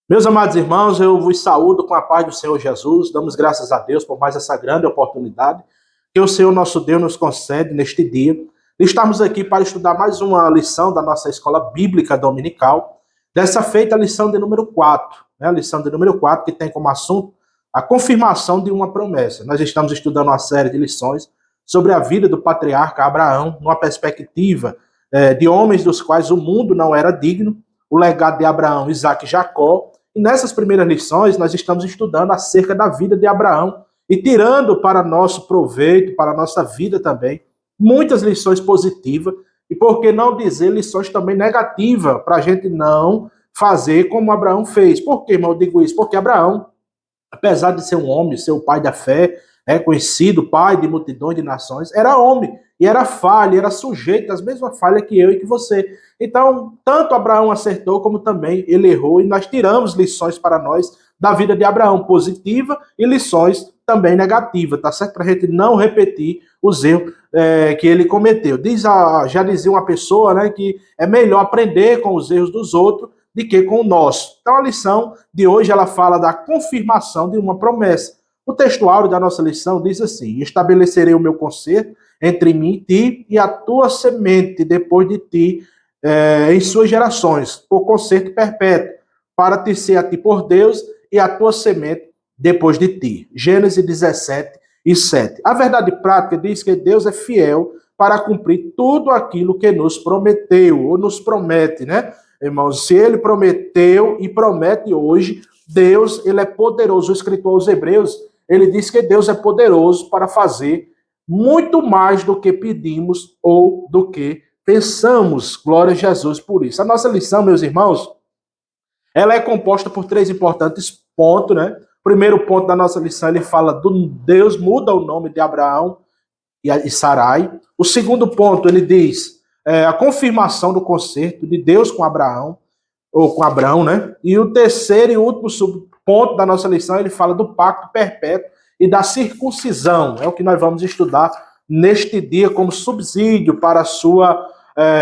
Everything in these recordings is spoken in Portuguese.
Meus amados irmãos, eu vos saúdo com a paz do Senhor Jesus. Damos graças a Deus por mais essa grande oportunidade que o Senhor nosso Deus nos concede neste dia. Estamos aqui para estudar mais uma lição da nossa escola bíblica dominical. Dessa feita, a lição de número 4, a lição de número 4, que tem como assunto a confirmação de uma promessa. Nós estamos estudando uma série de lições sobre a vida do patriarca Abraão, numa perspectiva de homens dos quais o mundo não era digno, o legado de Abraão, Isaque e Jacó. E nessas primeiras lições, nós estamos estudando acerca da vida de Abraão e tirando para nosso proveito, para a nossa vida também, muitas lições positivas e, por que não dizer, lições também negativas, para a gente não fazer como Abraão fez. Por que, irmão, eu digo isso? Porque Abraão, apesar de ser um homem, ser o pai da fé, conhecido pai de multidões de nações, era homem e era falha, era sujeito às mesmas falhas que eu e que você. Então, tanto Abraão acertou como também ele errou, e nós tiramos lições para nós da vida de Abraão, positiva, e lições também negativas, tá certo? Para a gente não repetir os erros que ele cometeu. Já dizia uma pessoa, né, que é melhor aprender com os erros dos outros do que com o nosso. Então, a lição de hoje, ela fala da confirmação de uma promessa. O texto áureo da nossa lição diz assim: estabelecerei o meu conserto entre mim e ti, e a tua semente depois de ti, em suas gerações, por conserto perpétuo, para te ser a ti por Deus, e a tua semente depois de ti. Gênesis 17:7. A verdade prática diz que Deus é fiel para cumprir tudo aquilo que nos prometeu, ou nos promete, né? Irmãos, se ele prometeu e promete hoje, Deus, ele é poderoso. O escritor aos Hebreus, ele diz que Deus é poderoso para fazer muito mais do que pedimos ou do que pensamos. Glória a Jesus por isso. A nossa lição, meus irmãos, ela é composta por três importantes pontos, né? O primeiro ponto da nossa lição, ele fala do Deus muda o nome de Abraão e Sarai. O segundo ponto, ele diz a confirmação do concerto de Deus com Abraão, ou com Abraão, né? E o terceiro e último ponto da nossa lição, ele fala do pacto perpétuo e da circuncisão. É o que nós vamos estudar neste dia como subsídio para a sua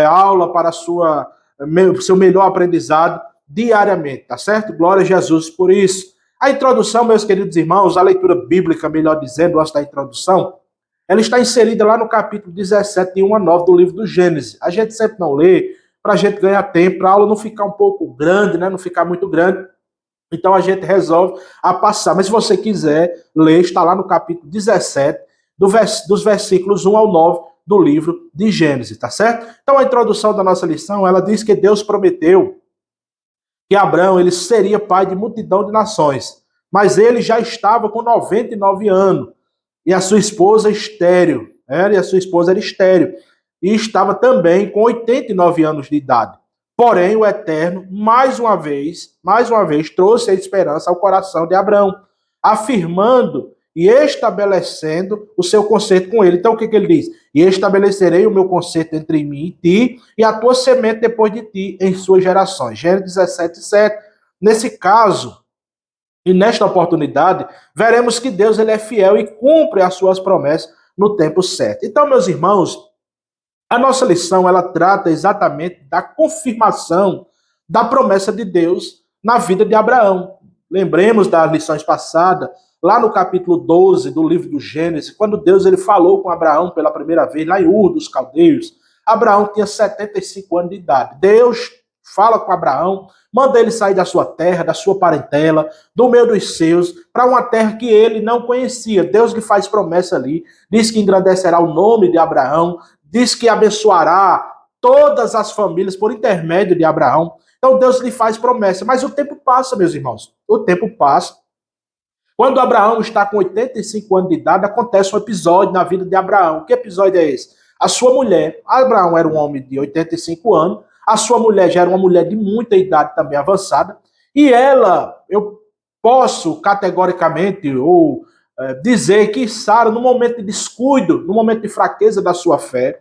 aula, para seu melhor aprendizado diariamente, tá certo? Glória a Jesus por isso. A introdução, meus queridos irmãos, a leitura bíblica, melhor dizendo, antes da introdução, ela está inserida lá no capítulo 17, de 1 a 9 do livro do Gênesis. A gente sempre não lê, para a gente ganhar tempo, para a aula não ficar um pouco grande, né? Não ficar muito grande. Então a gente resolve a passar. Mas se você quiser ler, está lá no capítulo 17, dos versículos 1 ao 9 do livro de Gênesis, tá certo? Então a introdução da nossa lição, ela diz que Deus prometeu que Abraão ele seria pai de multidão de nações. Mas ele já estava com 99 anos. E a sua esposa estéril. E a sua esposa era estéril. E estava também com 89 anos de idade. Porém, o Eterno, mais uma vez, trouxe a esperança ao coração de Abraão, afirmando e estabelecendo o seu concerto com ele. Então, o que ele diz? E estabelecerei o meu concerto entre mim e ti, e a tua semente depois de ti, em suas gerações. Gênesis 17:7. Nesse caso, e nesta oportunidade, veremos que Deus ele é fiel e cumpre as suas promessas no tempo certo. Então, meus irmãos, a nossa lição, ela trata exatamente da confirmação da promessa de Deus na vida de Abraão. Lembremos das lições passadas, lá no capítulo 12 do livro do Gênesis, quando Deus ele falou com Abraão pela primeira vez, lá em Ur dos Caldeus. Abraão tinha 75 anos de idade. Deus fala com Abraão, manda ele sair da sua terra, da sua parentela, do meio dos seus, para uma terra que ele não conhecia. Deus lhe faz promessa ali, diz que engrandecerá o nome de Abraão, diz que abençoará todas as famílias por intermédio de Abraão. Então Deus lhe faz promessa, mas o tempo passa, meus irmãos. O tempo passa. Quando Abraão está com 85 anos de idade, acontece um episódio na vida de Abraão. Que episódio é esse? A sua mulher, Abraão era um homem de 85 anos, a sua mulher já era uma mulher de muita idade também avançada, e ela, eu posso categoricamente dizer que Sara, no momento de descuido, no momento de fraqueza da sua fé,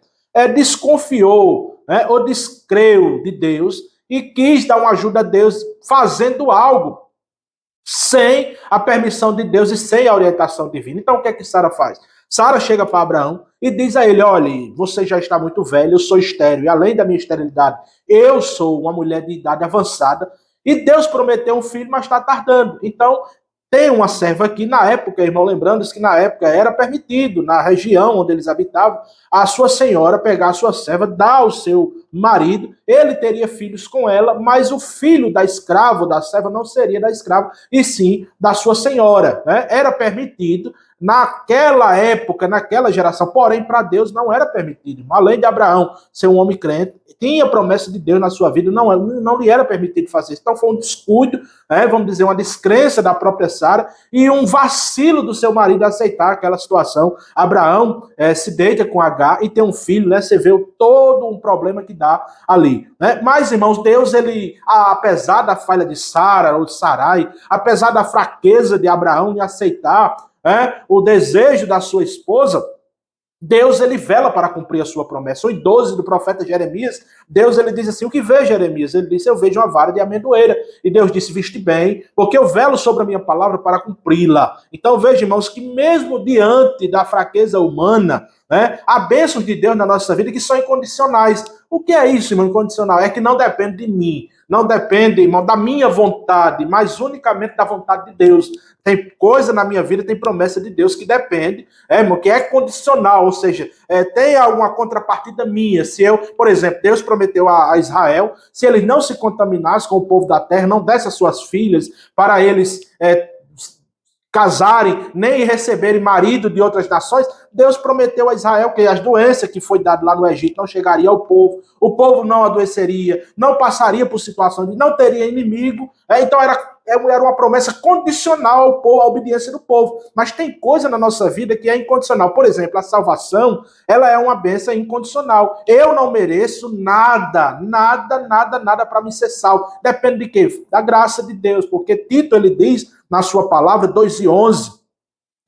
desconfiou, ou descreu de Deus e quis dar uma ajuda a Deus fazendo algo sem a permissão de Deus e sem a orientação divina. Então o que é que Sara faz? Sara chega para Abraão e diz a ele: olha, você já está muito velho, eu sou estéril, e além da minha esterilidade, eu sou uma mulher de idade avançada, E Deus prometeu um filho, mas está tardando. Então, tem uma serva aqui, na época, irmão, lembrando que na época era permitido, na região onde eles habitavam, a sua senhora pegar a sua serva, dar ao seu marido, ele teria filhos com ela, mas o filho da escrava, da serva, não seria da escrava, e sim da sua senhora, né? Era permitido naquela época, naquela geração, porém para Deus não era permitido. Além de Abraão ser um homem crente, tinha promessa de Deus na sua vida, não lhe era permitido fazer isso. Então foi um descuido, vamos dizer, uma descrença da própria Sara e um vacilo do seu marido aceitar aquela situação. Abraão se deita com Agar e tem um filho, né? Você vê todo um problema que dá ali, né? Mas, irmãos, Deus, ele, apesar da falha de Sara ou de Sarai, apesar da fraqueza de Abraão em aceitar o desejo da sua esposa, Deus, ele vela para cumprir a sua promessa. Em 12 do profeta Jeremias, Deus, ele diz assim, o que vê Jeremias? Ele disse, eu vejo uma vara de amendoeira. E Deus disse, viste bem, porque eu velo sobre a minha palavra para cumpri-la. Então veja, irmãos, que mesmo diante da fraqueza humana, há bênçãos de Deus na nossa vida que são incondicionais. O que é isso, irmão, incondicional? É que não depende de mim, não depende, irmão, da minha vontade, mas unicamente da vontade de Deus. Tem coisa na minha vida, tem promessa de Deus que depende, irmão, que é condicional, ou seja, tem alguma contrapartida minha. Se eu, por exemplo, Deus prometeu a Israel, se eles não se contaminassem com o povo da terra, não desse as suas filhas para eles casarem, nem receberem marido de outras nações, Deus prometeu a Israel que as doenças que foi dado lá no Egito não chegaria ao povo, o povo não adoeceria, não passaria por situações de não teria inimigo, então era uma promessa condicional ao povo, à obediência do povo. Mas tem coisa na nossa vida que é incondicional. Por exemplo, a salvação, ela é uma bênção incondicional. Eu não mereço nada para me ser salvo. Depende de quê? Da graça de Deus. Porque Tito, ele diz, na sua palavra, 2:11,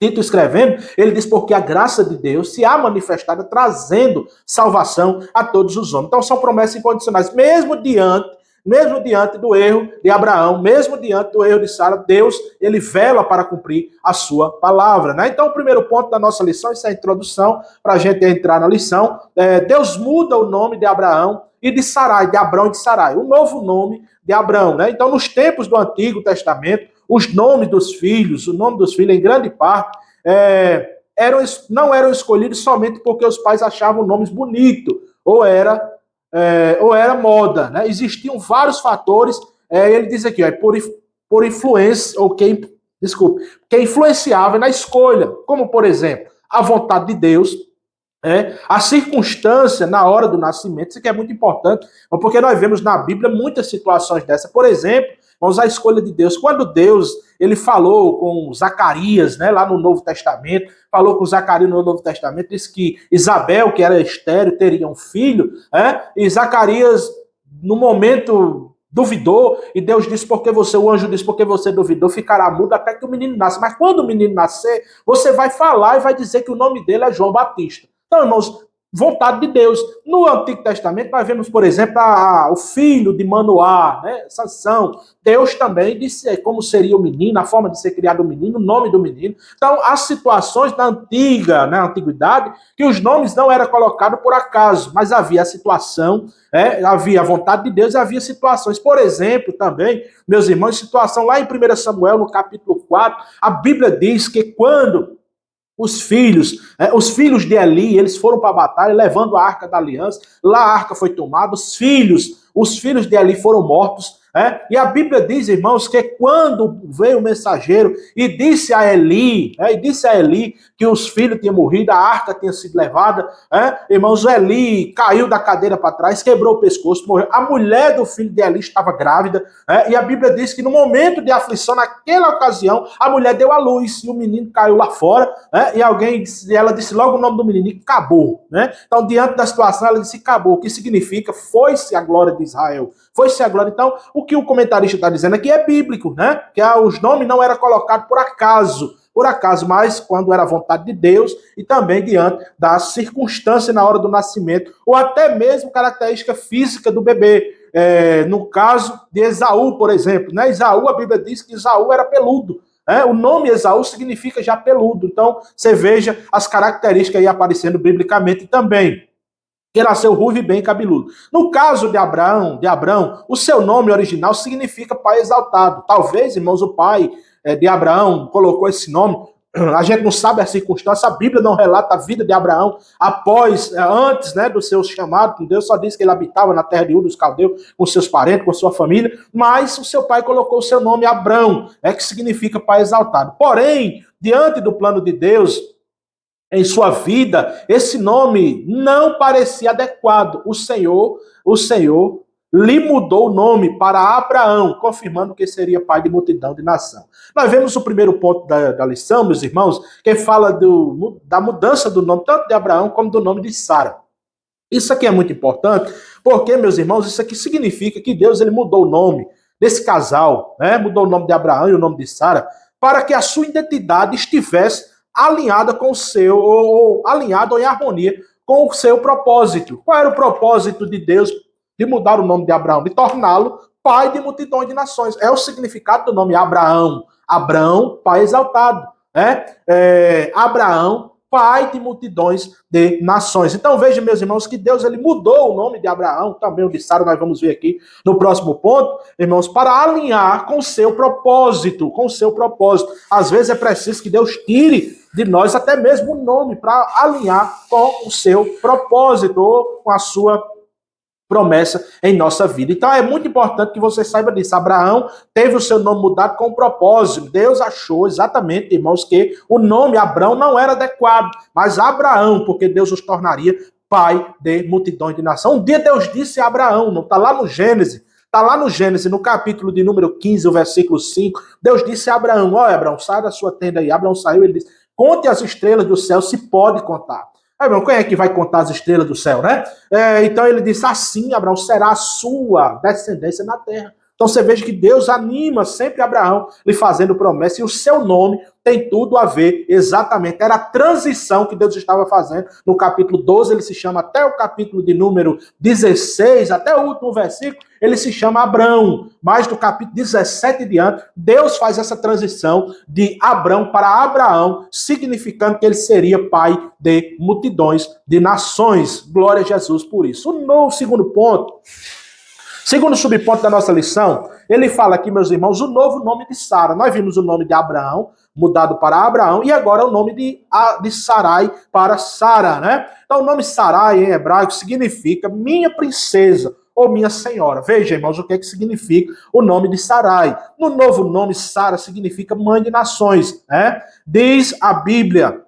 Tito escrevendo, ele diz, porque a graça de Deus se há manifestada trazendo salvação a todos os homens. Então são promessas incondicionais. Mesmo diante do erro de Abraão, mesmo diante do erro de Sara, Deus, ele vela para cumprir a sua palavra, né? Então, o primeiro ponto da nossa lição, isso é a introdução, para a gente entrar na lição, Deus muda o nome de Abraão e de Sarai, de Abrão e de Sarai, o novo nome de Abrão, né? Então, nos tempos do Antigo Testamento, os nomes dos filhos, o nome dos filhos, em grande parte, não eram escolhidos somente porque os pais achavam nomes bonitos, ou era moda, né? Existiam vários fatores, ele diz aqui, por influência, ou que influenciava na escolha, como, por exemplo, a vontade de Deus, a circunstância na hora do nascimento, isso aqui é muito importante, porque nós vemos na Bíblia muitas situações dessas. Por exemplo, vamos à escolha de Deus. Quando Deus, ele falou com Zacarias, né, lá no Novo Testamento, falou com Zacarias no Novo Testamento, disse que Isabel, que era estéril, teria um filho, e Zacarias, no momento, duvidou, e Deus disse, o anjo disse, porque você duvidou, ficará mudo até que o menino nasça. Mas quando o menino nascer, você vai falar e vai dizer que o nome dele é João Batista. Então, irmãos, vontade de Deus. No Antigo Testamento, nós vemos, por exemplo, o filho de Manoá, né, Sansão. Deus também disse como seria o menino, a forma de ser criado o menino, o nome do menino. Então, há situações na antiguidade, que os nomes não eram colocados por acaso, mas havia a situação, havia a vontade de Deus e havia situações. Por exemplo, também, meus irmãos, situação lá em 1 Samuel, no capítulo 4, a Bíblia diz que quando os filhos de Eli, eles foram para a batalha levando a Arca da Aliança. Lá a arca foi tomada, os filhos de Eli foram mortos. E a Bíblia diz, irmãos, que quando veio o mensageiro e disse a Eli, que os filhos tinham morrido, a arca tinha sido levada, irmãos, Eli caiu da cadeira para trás, quebrou o pescoço, morreu. A mulher do filho de Eli estava grávida, e a Bíblia diz que no momento de aflição, naquela ocasião, a mulher deu à luz e o menino caiu lá fora, e ela disse logo o nome do menino, e acabou. Então, diante da situação, ela disse, acabou. O que significa? Foi-se a glória de Israel. Foi-se a glória. Então, o que o comentarista está dizendo aqui é bíblico, né? Que os nomes não eram colocados por acaso, mas quando era a vontade de Deus e também diante da circunstância na hora do nascimento, ou até mesmo característica física do bebê. No caso de Esaú, por exemplo, né? Esaú, a Bíblia diz que Esaú era peludo. O nome Esaú significa já peludo. Então, você veja as características aí aparecendo biblicamente também. que nasceu ruivo e bem cabeludo. No caso de Abrão, o seu nome original significa pai exaltado. Talvez, irmãos, o pai de Abraão colocou esse nome. A gente não sabe a circunstância, a Bíblia não relata a vida de Abraão antes, né, do seu chamado com Deus, só diz que ele habitava na terra de Ur dos Caldeus, com seus parentes, com sua família, mas o seu pai colocou o seu nome Abrão, que significa pai exaltado. Porém, diante do plano de Deus, em sua vida, esse nome não parecia adequado. O Senhor lhe mudou o nome para Abraão, confirmando que seria pai de multidão de nação. Nós vemos o primeiro ponto da lição, meus irmãos, que fala da mudança do nome, tanto de Abraão como do nome de Sara. Isso aqui é muito importante, porque, meus irmãos, isso aqui significa que Deus ele mudou o nome desse casal, né? Mudou o nome de Abraão e o nome de Sara, para que a sua identidade estivesse alinhada com o seu, ou alinhada ou em harmonia com o seu propósito. Qual era o propósito de Deus de mudar o nome de Abraão? De torná-lo pai de multidões de nações. É o significado do nome Abraão. Abraão, pai exaltado. Abraão, pai de multidões de nações. Então veja, meus irmãos, que Deus ele mudou o nome de Abraão, também o de Sara, nós vamos ver aqui no próximo ponto, irmãos, para alinhar com o seu propósito, Às vezes é preciso que Deus tire de nós até mesmo o nome para alinhar com o seu propósito ou com a sua promessa em nossa vida. Então é muito importante que você saiba disso. Abraão teve o seu nome mudado com um propósito. Deus achou exatamente, irmãos, que o nome Abrão não era adequado, mas Abraão, porque Deus os tornaria pai de multidões de nação. Um dia Deus disse a Abraão, não está lá no Gênesis, no capítulo de número 15, o versículo 5, Deus disse a Abraão, olha Abraão, sai da sua tenda aí. Abraão saiu, ele disse, conte as estrelas do céu, se pode contar. Abraão, quem é que vai contar as estrelas do céu, né? Então ele disse, assim, Abraão, será a sua descendência na terra. Então você veja que Deus anima sempre Abraão lhe fazendo promessa, e o seu nome tem tudo a ver exatamente. Era a transição que Deus estava fazendo. No capítulo 12 ele se chama, até o capítulo de número 16, até o último versículo, ele se chama Abrão. Mas do capítulo 17 diante, Deus faz essa transição de Abrão para Abraão, significando que ele seria pai de multidões de nações. Glória a Jesus por isso. No segundo ponto, segundo subponto da nossa lição, ele fala aqui, meus irmãos, o novo nome de Sara. Nós vimos o nome de Abraão, mudado para Abraão, e agora o nome de Sarai para Sara, né? Então o nome Sarai em hebraico significa minha princesa ou minha senhora. Veja, irmãos, o que significa o nome de Sarai. No novo nome, Sara significa mãe de nações, né? Diz a Bíblia,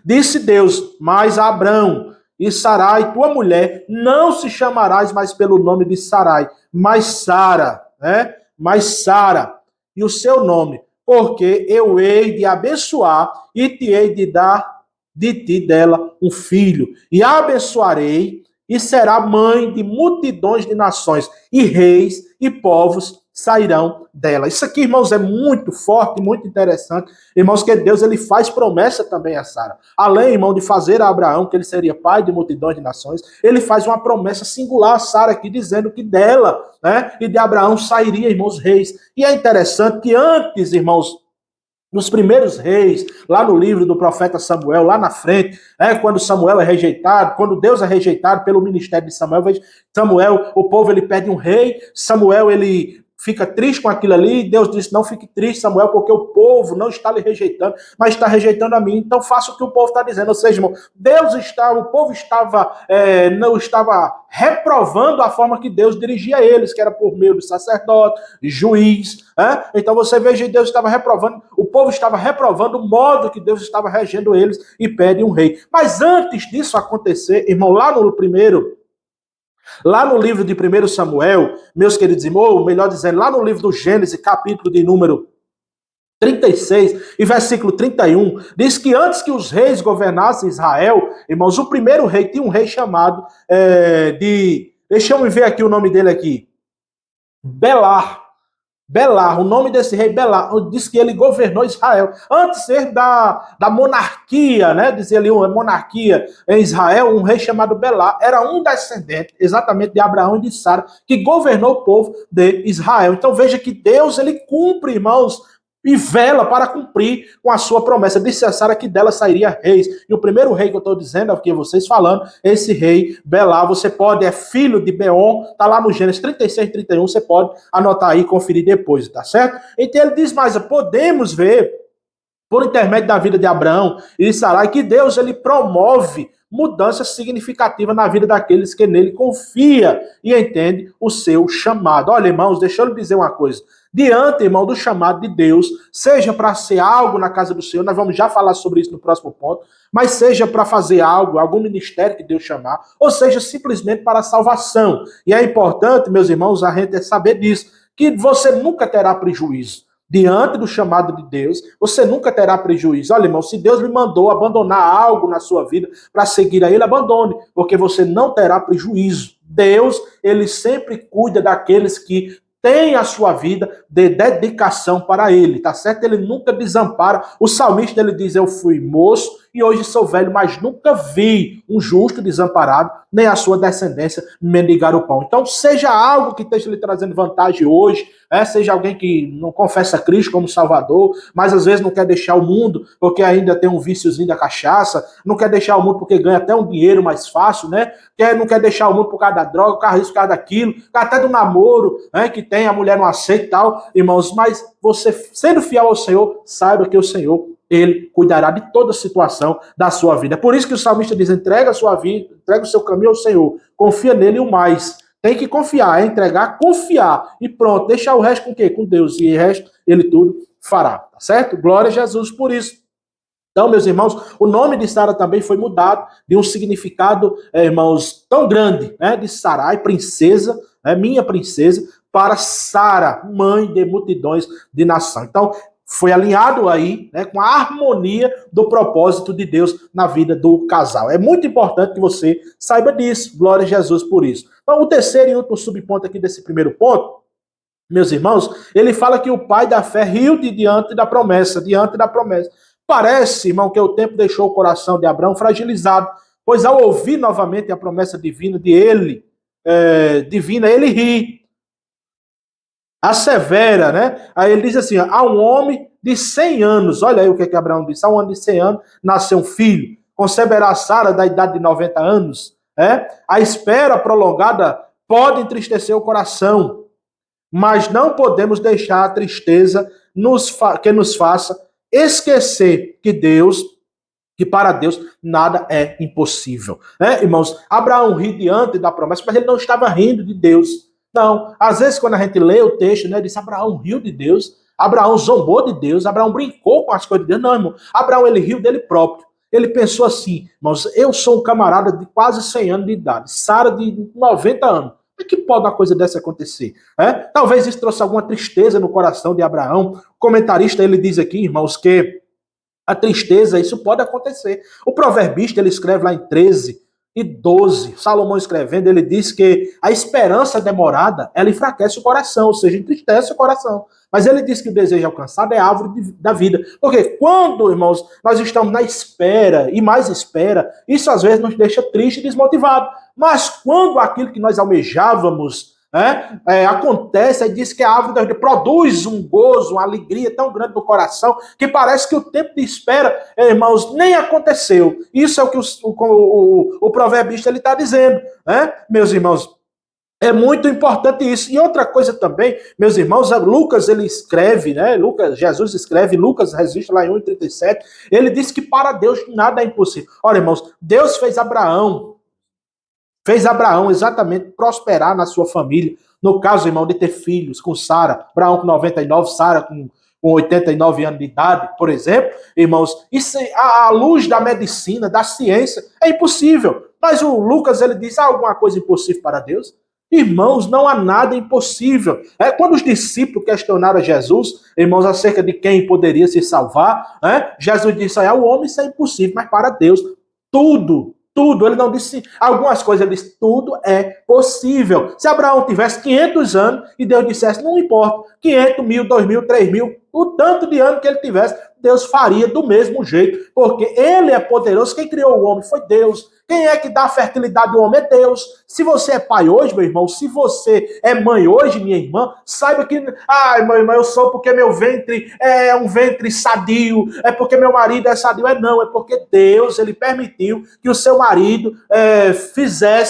disse Deus, mas a Abrão, e Sarai, tua mulher, não se chamarás mais pelo nome de Sarai, mas Sara, né? Mas Sara, e o seu nome, porque eu hei de abençoar e te hei de dar de ti dela um filho, e a abençoarei, e será mãe de multidões de nações, e reis e povos sairão dela. Isso aqui, irmãos, é muito forte, muito interessante. Irmãos, que Deus ele faz promessa também a Sara. Além, irmão, de fazer a Abraão, que ele seria pai de multidões de nações, ele faz uma promessa singular a Sara aqui, dizendo que dela, né, e de Abraão sairia, irmãos, reis. E é interessante que antes, irmãos, nos primeiros reis, lá no livro do profeta Samuel, lá na frente, quando Samuel é rejeitado, quando Deus é rejeitado pelo ministério de Samuel, o povo ele pede um rei, Samuel ele fica triste com aquilo ali, e Deus disse, não fique triste, Samuel, porque o povo não está lhe rejeitando, mas está rejeitando a mim, então faça o que o povo está dizendo. Ou seja, irmão, o povo não estava reprovando a forma que Deus dirigia eles, que era por meio do sacerdote, juiz, então você veja, Deus estava reprovando, o povo estava reprovando o modo que Deus estava regendo eles, e pede um rei. Mas antes disso acontecer, irmão, lá no livro de 1 Samuel, meus queridos irmãos, ou melhor dizendo, lá no livro do Gênesis, capítulo de número 36 e versículo 31, diz que antes que os reis governassem Israel, irmãos, o primeiro rei, tinha um rei chamado deixa eu ver aqui o nome dele aqui, Belar, o nome desse rei Belar, diz que ele governou Israel. Antes de ser da monarquia, né? Dizia ali uma monarquia em Israel, um rei chamado Belar era um descendente exatamente de Abraão e de Sara, que governou o povo de Israel. Então veja que Deus, ele cumpre, irmãos, e vela para cumprir com a sua promessa. Disse a Sara que dela sairia reis. E o primeiro rei que eu estou dizendo, é o que vocês falando, esse rei Belá, você pode, é filho de Beon, está lá no Gênesis 36, 31, você pode anotar aí e conferir depois, tá certo? Então ele diz mais, podemos ver, por intermédio da vida de Abraão e de Sarai, que Deus ele promove mudança significativa na vida daqueles que nele confia e entende o seu chamado. Olha, irmãos, deixa eu lhe dizer uma coisa. Diante, irmão, do chamado de Deus, seja para ser algo na casa do Senhor, nós vamos já falar sobre isso no próximo ponto, mas seja para fazer algo, algum ministério que Deus chamar, ou seja, simplesmente para a salvação. E é importante, meus irmãos, a gente saber disso, que você nunca terá prejuízo. Diante do chamado de Deus, você nunca terá prejuízo. Olha, irmão, se Deus lhe mandou abandonar algo na sua vida para seguir a Ele, abandone, porque você não terá prejuízo. Deus, Ele sempre cuida daqueles que têm a sua vida de dedicação para Ele, tá certo? Ele nunca desampara. O salmista, ele diz, eu fui moço e hoje sou velho, mas nunca vi um justo desamparado, nem a sua descendência mendigar o pão. Então, seja algo que esteja lhe trazendo vantagem hoje, seja alguém que não confessa Cristo como Salvador, mas às vezes não quer deixar o mundo porque ainda tem um víciozinho da cachaça, não quer deixar o mundo porque ganha até um dinheiro mais fácil, né? Não quer deixar o mundo por causa da droga, por causa disso, por causa daquilo, por causa até do namoro, né? Que tem, a mulher não aceita e tal, irmãos, mas você, sendo fiel ao Senhor, saiba que o Senhor, Ele cuidará de toda a situação da sua vida. É por isso que o salmista diz, entrega a sua vida, entrega o seu caminho ao Senhor, confia nele e o mais. Tem que confiar, entregar, confiar. E pronto, deixar o resto com o quê? Com Deus. E o resto, Ele tudo fará. Tá certo? Glória a Jesus por isso. Então, meus irmãos, o nome de Sara também foi mudado de um significado, irmãos, tão grande, né? De Sarai, princesa, minha princesa, para Sara, mãe de multidões de nação. Então, foi alinhado aí, né, com a harmonia do propósito de Deus na vida do casal. É muito importante que você saiba disso. Glória a Jesus por isso. Então, o terceiro e último subponto aqui desse primeiro ponto, meus irmãos, ele fala que o pai da fé riu diante da promessa, Parece, irmão, que o tempo deixou o coração de Abraão fragilizado, pois ao ouvir novamente a promessa divina de ele, ele ri. Assevera, né? Aí ele diz assim, há um homem de 100 anos, olha aí o que Abraão disse, há um homem de 100 anos, nasceu um filho, conceberá Sara da idade de 90 anos, A espera prolongada pode entristecer o coração, mas não podemos deixar a tristeza que nos faça esquecer que para Deus nada é impossível. Irmãos, Abraão ri diante da promessa, mas ele não estava rindo de Deus. Não, às vezes quando a gente lê o texto, diz Abraão riu de Deus, Abraão zombou de Deus, Abraão brincou com as coisas de Deus. Não, irmão, Abraão ele riu dele próprio. Ele pensou assim, irmãos, eu sou um camarada de quase 100 anos de idade, Sara de 90 anos. Como é que pode uma coisa dessa acontecer? Talvez isso trouxe alguma tristeza no coração de Abraão. O comentarista ele diz aqui, irmãos, que a tristeza, isso pode acontecer. O proverbista ele escreve lá em 13:12, Salomão escrevendo, ele diz que a esperança demorada, ela enfraquece o coração, ou seja, entristece o coração. Mas ele diz que o desejo alcançado é a árvore da vida. Porque quando, irmãos, nós estamos na espera, e mais espera, isso às vezes nos deixa triste e desmotivado. Mas quando aquilo que nós almejávamos acontece, aí diz que a árvore da vida produz um gozo, uma alegria tão grande no coração, que parece que o tempo de espera, irmãos, nem aconteceu. Isso é o que o proverbista está dizendo, meus irmãos. É muito importante isso. E outra coisa também, meus irmãos, Lucas ele escreve, Jesus escreve, Lucas registra lá em 1:37, ele diz que para Deus nada é impossível. Olha, irmãos, Deus fez Abraão exatamente prosperar na sua família. No caso, irmão, de ter filhos com Sara, Abraão com 99, Sara com 89 anos de idade, por exemplo, irmãos, isso à luz da medicina, da ciência, é impossível. Mas o Lucas ele diz, há alguma coisa impossível para Deus? Irmãos, não há nada impossível. Quando os discípulos questionaram a Jesus, irmãos, acerca de quem poderia se salvar, Jesus disse, o homem isso é impossível, mas para Deus, tudo, ele não disse algumas coisas, ele disse, tudo é possível. Se Abraão tivesse 500 anos e Deus dissesse, não importa, 500, 1.000, 2.000, 3.000, o tanto de ano que ele tivesse, Deus faria do mesmo jeito, porque ele é poderoso, quem criou o homem foi Deus. Quem é que dá a fertilidade do homem? É Deus. Se você é pai hoje, meu irmão, se você é mãe hoje, minha irmã, saiba que, meu irmão, eu sou porque meu ventre é um ventre sadio, é porque meu marido é sadio. Não, é porque Deus, ele permitiu que o seu marido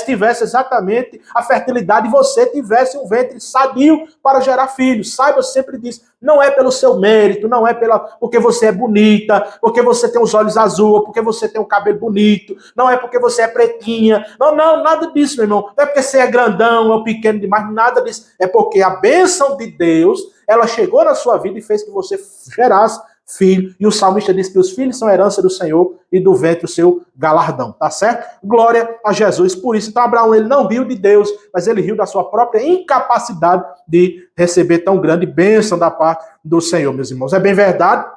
tivesse exatamente a fertilidade e você tivesse um ventre sadio para gerar filhos. Saiba sempre disso. Não é pelo seu mérito, não é porque você é bonita, porque você tem os olhos azuis, porque você tem o cabelo bonito, não é porque você é pretinha, não, nada disso, meu irmão. Não é porque você é grandão ou pequeno demais, nada disso. É porque a bênção de Deus, ela chegou na sua vida e fez que você gerasse filho. E o salmista diz que os filhos são herança do Senhor e do ventre o seu galardão, tá certo? Glória a Jesus por isso. Então Abraão, ele não riu de Deus, mas ele riu da sua própria incapacidade de receber tão grande bênção da parte do Senhor, meus irmãos. É bem verdade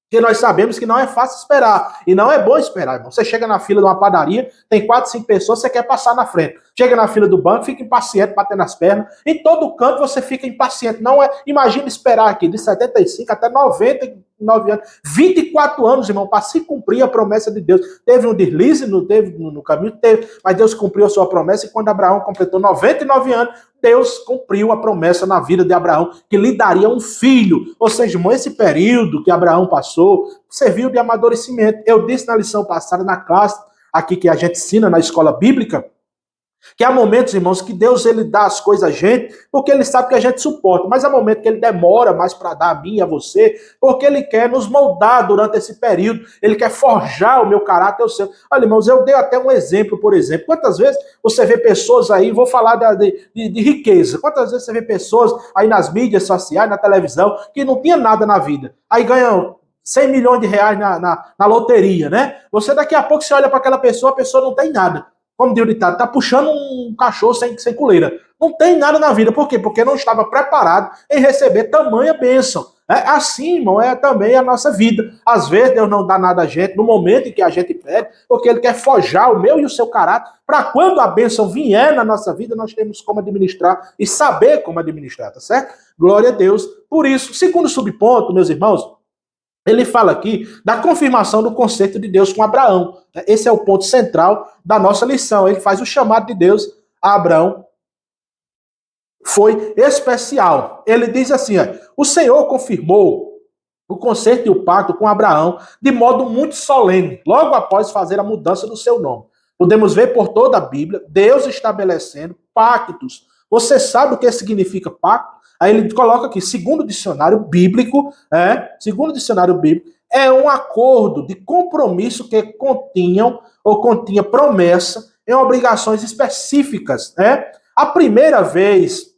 que nós sabemos que não é fácil esperar. E não é bom esperar, irmão. Você chega na fila de uma padaria, tem 4, 5 pessoas, você quer passar na frente. Chega na fila do banco, fica impaciente, batendo as pernas. Em todo canto você fica impaciente. Não é. Imagina esperar aqui de 75 até 99 anos. 24 anos, irmão, para se cumprir a promessa de Deus. Teve um deslize, teve no caminho, teve, mas Deus cumpriu a sua promessa. E quando Abraão completou 99 anos, Deus cumpriu a promessa na vida de Abraão, que lhe daria um filho. Ou seja, irmão, esse período que Abraão passou serviu de amadurecimento. Eu disse na lição passada, na classe aqui que a gente ensina na escola bíblica, que há momentos, irmãos, que Deus ele dá as coisas a gente, porque ele sabe que a gente suporta, mas há momentos que ele demora mais para dar a mim e a você, porque ele quer nos moldar durante esse período, ele quer forjar o meu caráter, o seu. Olha, irmãos, eu dei até um exemplo, por exemplo. Quantas vezes você vê pessoas aí, vou falar de riqueza, quantas vezes você vê pessoas aí nas mídias sociais, na televisão, que não tinha nada na vida, aí ganham 100 milhões de reais na loteria, né? Você daqui a pouco você olha para aquela pessoa, a pessoa não tem nada. Como diz o ditado, tá puxando um cachorro sem coleira. Não tem nada na vida. Por quê? Porque não estava preparado em receber tamanha bênção. Assim, irmão, é também a nossa vida. Às vezes Deus não dá nada a gente no momento em que a gente pede, porque Ele quer forjar o meu e o seu caráter, para quando a bênção vier na nossa vida, nós temos como administrar e saber como administrar, tá certo? Glória a Deus. Por isso, segundo subponto, meus irmãos, ele fala aqui da confirmação do conceito de Deus com Abraão. Esse é o ponto central da nossa lição. Ele faz o chamado de Deus a Abraão. Foi especial. Ele diz assim, o Senhor confirmou o conceito e o pacto com Abraão de modo muito solene, logo após fazer a mudança do seu nome. Podemos ver por toda a Bíblia, Deus estabelecendo pactos. Você sabe o que significa pacto? Aí ele coloca aqui, segundo o dicionário bíblico, é um acordo de compromisso que continha promessa em obrigações específicas, né? A primeira vez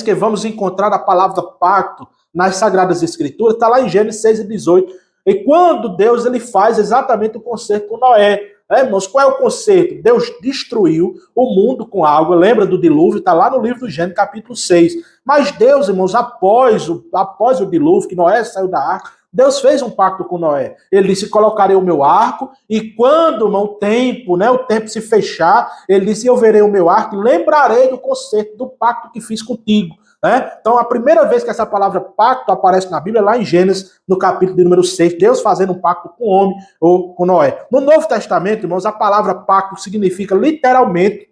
que vamos encontrar a palavra pacto nas Sagradas Escrituras está lá em Gênesis 6:18. E quando Deus ele faz exatamente o concerto com Noé. Irmãos, qual é o conceito? Deus destruiu o mundo com água. Lembra do dilúvio? Está lá no livro do Gênesis, capítulo 6. Mas Deus, irmãos, após o dilúvio, que Noé saiu da arca, Deus fez um pacto com Noé. Ele disse, colocarei o meu arco, e quando, irmão, o tempo se fechar, ele disse, eu verei o meu arco e lembrarei do conceito, do pacto que fiz contigo. Então, a primeira vez que essa palavra pacto aparece na Bíblia é lá em Gênesis, no capítulo de número 6, Deus fazendo um pacto com o homem ou com Noé. No Novo Testamento, irmãos, a palavra pacto significa literalmente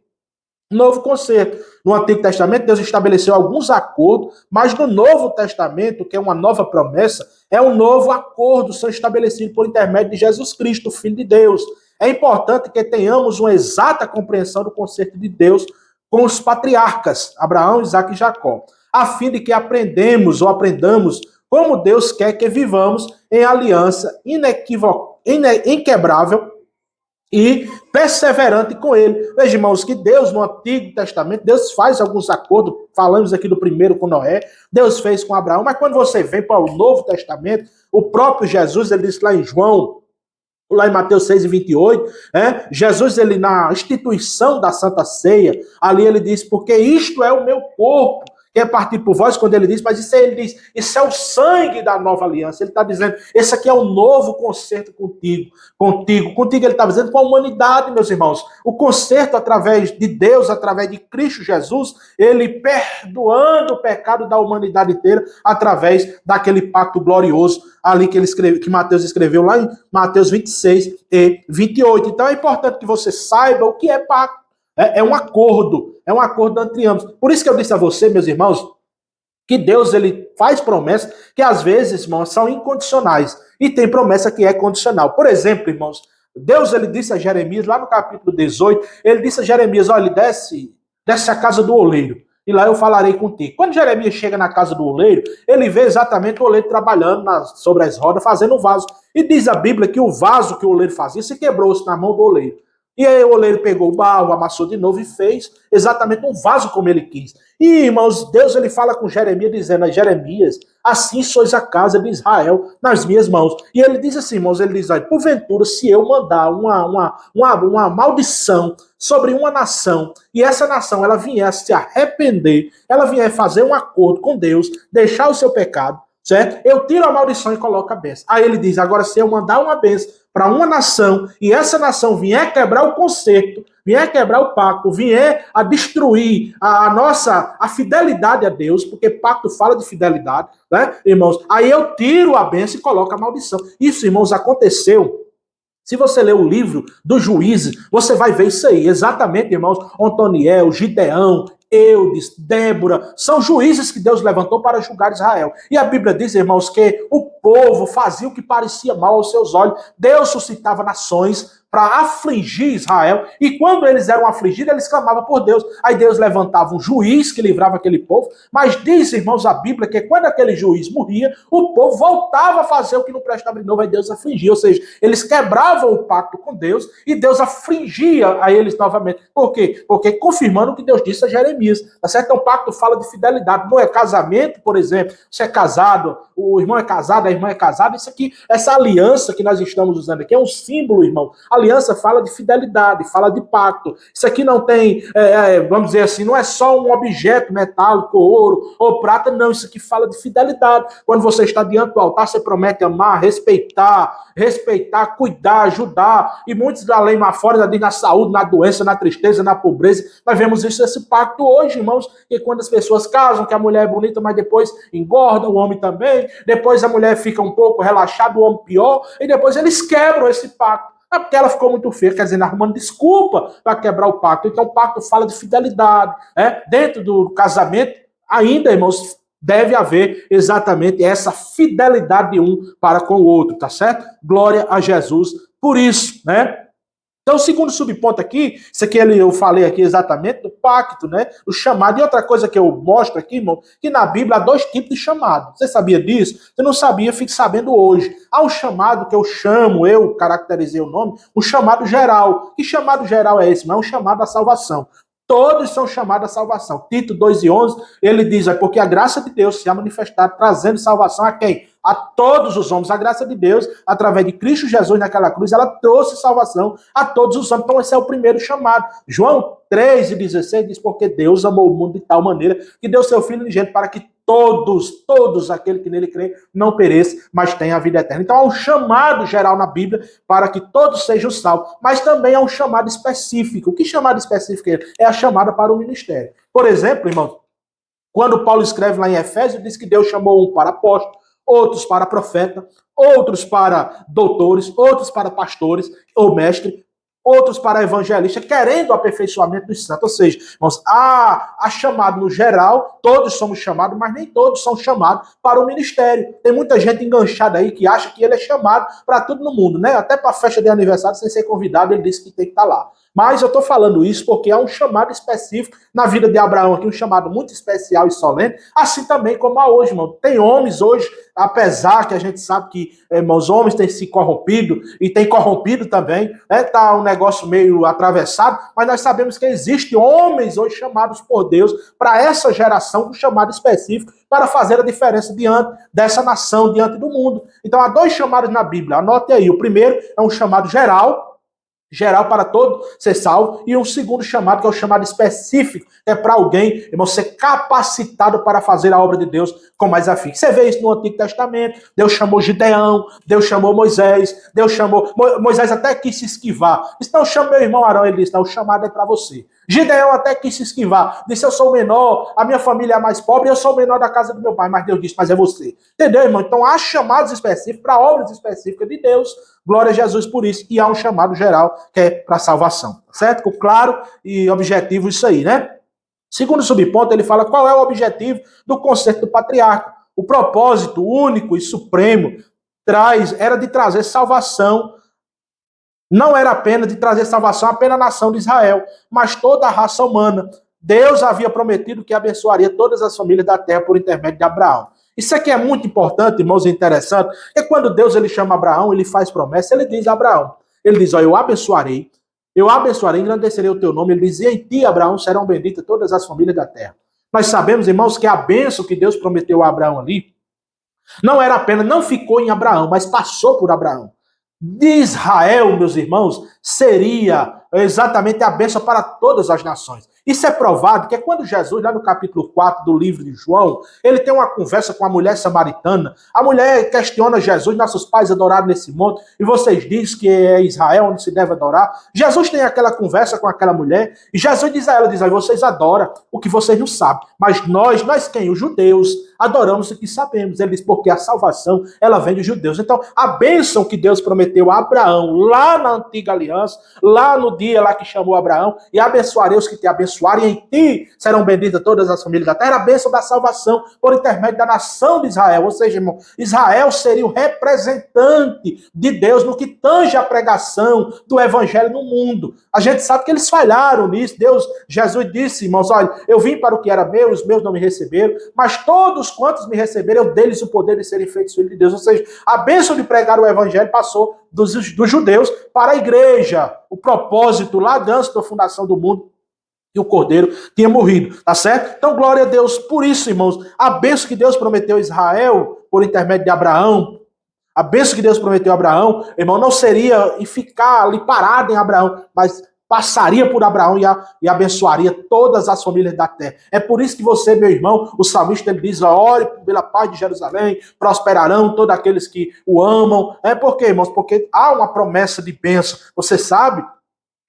novo concerto. No Antigo Testamento, Deus estabeleceu alguns acordos, mas no Novo Testamento, que é uma nova promessa, é um novo acordo sendo estabelecido por intermédio de Jesus Cristo, o Filho de Deus. É importante que tenhamos uma exata compreensão do conceito de Deus com os patriarcas, Abraão, Isaque e Jacó, a fim de que aprendamos como Deus quer que vivamos em aliança inquebrável e perseverante com ele. Veja, irmãos, que Deus no Antigo Testamento, Deus faz alguns acordos, falamos aqui do primeiro com Noé, Deus fez com Abraão, mas quando você vem para o Novo Testamento, o próprio Jesus, ele disse lá em João, lá em Mateus 6:28, Jesus, ele na instituição da Santa Ceia, ali ele diz, porque isto é o meu corpo, que é partido por vós, quando ele diz, mas isso aí ele diz, isso é o sangue da nova aliança. Ele está dizendo, esse aqui é o novo concerto contigo ele está dizendo com a humanidade, meus irmãos. O concerto através de Deus, através de Cristo Jesus, ele perdoando o pecado da humanidade inteira, através daquele pacto glorioso ali que Mateus escreveu lá em Mateus 26 e 28. Então é importante que você saiba o que é pacto. É um acordo entre ambos. Por isso que eu disse a você, meus irmãos, que Deus ele faz promessas que às vezes, irmãos, são incondicionais. E tem promessa que é condicional. Por exemplo, irmãos, Deus ele disse a Jeremias, lá no capítulo 18, ele disse a Jeremias, olha, desce à casa do oleiro, e lá eu falarei contigo. Quando Jeremias chega na casa do oleiro, ele vê exatamente o oleiro trabalhando sobre as rodas, fazendo o vaso. E diz a Bíblia que o vaso que o oleiro fazia se quebrou-se na mão do oleiro. E aí o oleiro pegou o barro, amassou de novo e fez exatamente um vaso como ele quis. E, irmãos, Deus ele fala com Jeremias, dizendo a Jeremias, assim sois a casa de Israel nas minhas mãos. E ele diz assim, irmãos, ele diz, porventura, se eu mandar uma maldição sobre uma nação, e essa nação ela vier se arrepender, ela vier fazer um acordo com Deus, deixar o seu pecado, certo? Eu tiro a maldição e coloco a bênção. Aí ele diz, agora se eu mandar uma bênção para uma nação, e essa nação vier quebrar o concerto, vier quebrar o pacto, vier a destruir a fidelidade a Deus, porque pacto fala de fidelidade, né, irmãos? Aí eu tiro a bênção e coloco a maldição. Isso, irmãos, aconteceu. Se você ler o livro dos Juízes, você vai ver isso aí. Exatamente, irmãos. Otoniel, Gideão, Eudes, Débora, são juízes que Deus levantou para julgar Israel. E a Bíblia diz, irmãos, que o povo fazia o que parecia mal aos seus olhos. Deus suscitava nações para afligir Israel, e quando eles eram afligidos, eles clamavam por Deus. Aí Deus levantava um juiz que livrava aquele povo, mas diz, irmãos, a Bíblia que quando aquele juiz morria, o povo voltava a fazer o que não prestava de novo, aí Deus afligia, ou seja, eles quebravam o pacto com Deus, e Deus afligia a eles novamente. Por quê? Porque confirmando o que Deus disse a Jeremias, tá certo? Então o pacto fala de fidelidade, não é casamento, por exemplo, você é casado, o irmão é casado, a irmã é casada, isso aqui, essa aliança que nós estamos usando aqui é um símbolo, irmão. Aliança fala de fidelidade, fala de pacto. Isso aqui não tem, vamos dizer assim, não é só um objeto metálico, ouro ou prata, não. Isso aqui fala de fidelidade. Quando você está diante do altar, você promete amar, respeitar, cuidar, ajudar. E muitos da lei lá fora, na saúde, na doença, na tristeza, na pobreza. Nós vemos isso, esse pacto hoje, irmãos, que quando as pessoas casam, que a mulher é bonita, mas depois engorda, o homem também. Depois a mulher fica um pouco relaxada, o homem pior. E depois eles quebram esse pacto. É porque ela ficou muito feia, quer dizer, arrumando desculpa para quebrar o pacto. Então o pacto fala de fidelidade. Dentro do casamento, ainda, irmãos, deve haver exatamente essa fidelidade de um para com o outro, tá certo? Glória a Jesus por isso, né? Então, o segundo subponto aqui, isso aqui eu falei aqui exatamente do pacto, né? O chamado. E outra coisa que eu mostro aqui, irmão, que na Bíblia há dois tipos de chamado. Você sabia disso? Você não sabia, fique sabendo hoje. Há um chamado que eu caracterizei o nome, um chamado geral. Que chamado geral é esse? Mas é um chamado à salvação. Todos são chamados à salvação. Tito 2:11, ele diz, porque a graça de Deus se ha manifestado, trazendo salvação a quem? A todos os homens. A graça de Deus, através de Cristo Jesus naquela cruz, ela trouxe salvação a todos os homens. Então esse é o primeiro chamado. João 3:16 diz, porque Deus amou o mundo de tal maneira que deu seu Filho unigênito para que todos aqueles que nele creem, não pereçam, mas tenham a vida eterna. Então há um chamado geral na Bíblia para que todos sejam salvos, mas também há um chamado específico. O que chamado específico é? É a chamada para o ministério. Por exemplo, irmãos, quando Paulo escreve lá em Efésios, diz que Deus chamou um para apóstolo, outros para profeta, outros para doutores, outros para pastores ou mestre, outros para evangelista, querendo o aperfeiçoamento dos santos. Ou seja, irmãos, há chamado no geral, todos somos chamados, mas nem todos são chamados para o ministério. Tem muita gente enganchada aí que acha que ele é chamado para tudo no mundo, né? Até para a festa de aniversário, sem ser convidado, ele disse que tem que estar lá. Mas eu estou falando isso porque há um chamado específico na vida de Abraão aqui, um chamado muito especial e solene, assim também como há hoje, irmão. Tem homens hoje, apesar que a gente sabe que, irmãos, homens têm se corrompido e têm corrompido também, né? Tá um negócio meio atravessado, mas nós sabemos que existem homens hoje chamados por Deus para essa geração, um chamado específico para fazer a diferença diante dessa nação, diante do mundo. Então há dois chamados na Bíblia, anote aí. O primeiro é um chamado geral geral para todo ser salvo, e um segundo chamado, que é o chamado específico, que é para alguém, irmão, ser capacitado para fazer a obra de Deus com mais afinco. Você vê isso no Antigo Testamento, Deus chamou Gideão, Deus chamou Moisés, Deus chamou, Moisés até quis se esquivar, disse, não, chama meu irmão Arão, ele disse, não, o chamado é para você. Gideão até quis se esquivar, disse, eu sou o menor, a minha família é a mais pobre, eu sou o menor da casa do meu pai, mas Deus disse, mas é você. Entendeu, irmão? Então há chamados específicos para obras específicas de Deus, glória a Jesus por isso, e há um chamado geral que é para salvação, certo? Ficou claro e objetivo isso aí, né? Segundo subponto, ele fala qual é o objetivo do concerto do patriarca. O propósito único e supremo era de trazer salvação. Não era apenas de trazer salvação apenas à nação de Israel, mas toda a raça humana. Deus havia prometido que abençoaria todas as famílias da terra por intermédio de Abraão. Isso aqui é muito importante, irmãos, e interessante, é quando Deus ele chama Abraão, ele faz promessa, ele diz a Abraão, ele diz, ó, eu abençoarei, engrandecerei o teu nome, ele diz, e em ti, Abraão, serão benditas todas as famílias da terra. Nós sabemos, irmãos, que a bênção que Deus prometeu a Abraão ali, não era apenas, não ficou em Abraão, mas passou por Abraão. De Israel, meus irmãos, seria exatamente a bênção para todas as nações. Isso é provado que quando Jesus, lá no capítulo 4 do livro de João, ele tem uma conversa com a mulher samaritana, a mulher questiona Jesus, nossos pais adoraram nesse monte, e vocês dizem que é Israel onde se deve adorar. Jesus tem aquela conversa com aquela mulher, e Jesus diz a ela, diz, vocês adoram o que vocês não sabem, mas nós quem? Os judeus, adoramos o que sabemos. Ele diz, porque a salvação, ela vem dos judeus. Então, a bênção que Deus prometeu a Abraão, lá na antiga aliança, lá no dia lá que chamou Abraão, e abençoarei os que te abençoarem, e em ti serão benditas todas as famílias da terra, a bênção da salvação por intermédio da nação de Israel. Ou seja, irmão, Israel seria o representante de Deus no que tange a pregação do evangelho no mundo. A gente sabe que eles falharam nisso. Jesus disse, irmãos, olha, eu vim para o que era meu, os meus não me receberam, mas todos quantos me receberam, eu dei-lhes o poder de serem feitos filhos de Deus. Ou seja, a bênção de pregar o evangelho passou dos judeus para a igreja. O propósito lá antes da fundação do mundo, e o Cordeiro tinha morrido, tá certo? Então, glória a Deus por isso, irmãos. A bênção que Deus prometeu a Israel, por intermédio de Abraão, a bênção que Deus prometeu a Abraão, irmão, não seria em ficar ali parado em Abraão, mas passaria por Abraão e abençoaria todas as famílias da terra. É por isso que você, meu irmão, o salmista, ele diz, ore pela paz de Jerusalém, prosperarão todos aqueles que o amam. É por quê, irmãos? Porque há uma promessa de bênção. Você sabe,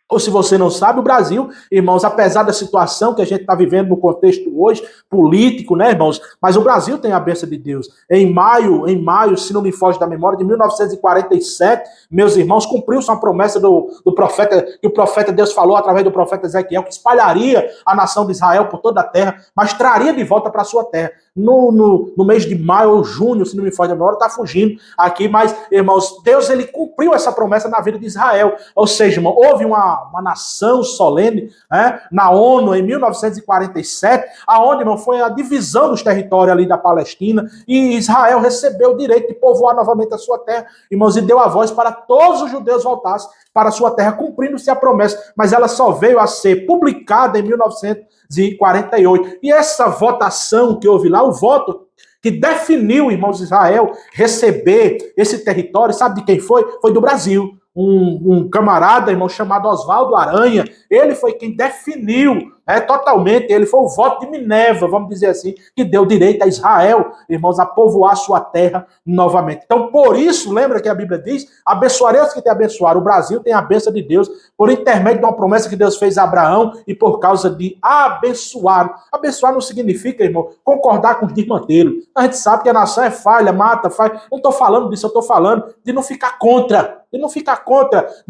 ou se você não sabe, o Brasil, irmãos, apesar da situação que a gente está vivendo no contexto hoje, político, né, irmãos? Mas o Brasil tem a bênção de Deus. Em maio, se não me foge da memória, de 1947, meus irmãos, cumpriu-se uma promessa do profeta, que o profeta Deus falou através do profeta Ezequiel, que espalharia a nação de Israel por toda a terra, mas traria de volta para a sua terra. No mês de maio ou junho, se não me foge da memória, está fugindo aqui, mas, irmãos, Deus, ele cumpriu essa promessa na vida de Israel. Ou seja, irmão, houve uma nação solene, né, na ONU em 1947, aonde, irmão, foi a divisão dos territórios ali da Palestina, e Israel recebeu o direito de povoar novamente a sua terra, irmãos, e deu a voz para todos os judeus voltassem para a sua terra, cumprindo-se a promessa, mas ela só veio a ser publicada em 1948. E essa votação que houve lá, o voto que definiu, irmãos, Israel receber esse território, sabe de quem foi? Foi do Brasil. Um camarada, irmão, chamado Oswaldo Aranha, ele foi quem definiu totalmente, ele foi o voto de Minerva, vamos dizer assim, que deu direito a Israel, irmãos, a povoar sua terra novamente. Então, por isso, lembra que a Bíblia diz, abençoarei os que te abençoaram. O Brasil tem a bênção de Deus por intermédio de uma promessa que Deus fez a Abraão e por causa de abençoar. Abençoar não significa, irmão, concordar com os desmanteiros. A gente sabe que a nação é falha, mata, faz. Não estou falando disso, eu estou falando de não ficar contra, de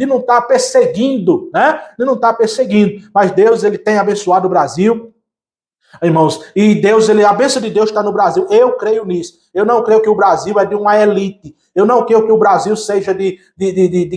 não estar perseguindo, né? De não estar perseguindo. Mas Deus, ele tem abençoado o Brasil, irmãos, e Deus, a bênção de Deus está no Brasil. Eu creio nisso. Eu não creio que o Brasil é de uma elite. Eu não creio que o Brasil seja de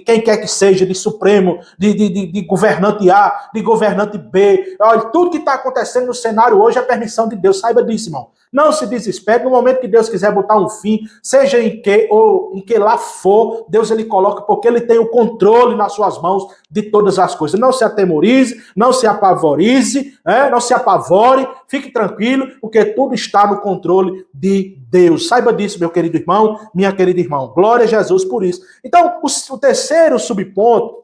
quem quer que seja, de Supremo, de governante A, de governante B. Olha, tudo que está acontecendo no cenário hoje é permissão de Deus. Saiba disso, irmão. Não se desespere. No momento que Deus quiser botar um fim, seja em que lá for, Deus ele coloca, porque ele tem o controle nas suas mãos de todas as coisas. Não se atemorize, não se apavorize, não se apavore, fique tranquilo, porque tudo está no controle de Deus. Saiba disso, meu querido irmão, minha querida irmã. Glória a Jesus por isso. Então, o terceiro subponto